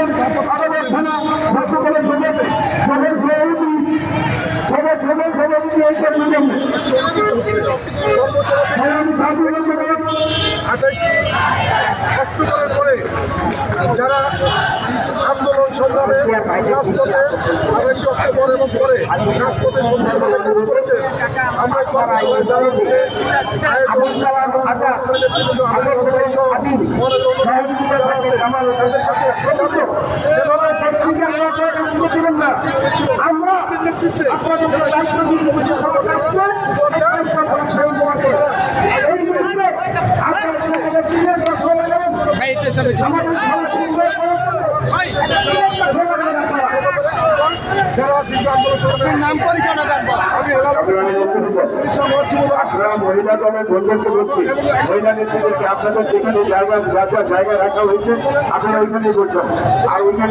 আমাদের থানা বাচ্চাদের জমেছে সবাই সবাই এইটার মাধ্যমে 28 অক্টোবরের পরে যারা আন্দোলন সংগ্রামে রাজপথে 28 অক্টোবর এবং পরে রাজপথে সুন্দরভাবে কাজ করেছেন আমরা কর্মসভায় যারা আজকে তাদের কাছে নেতৃত্বে যারা দীর্ঘ আন্দোলন নাম পরিচয় জানবো মহিলা দলের বন্ধুকে বলছি মহিলা নেতৃত্বে আপনাদের যেখানে জায়গা রাখা হয়েছে আপনারা ওইখানেই করছেন আর ওইখানে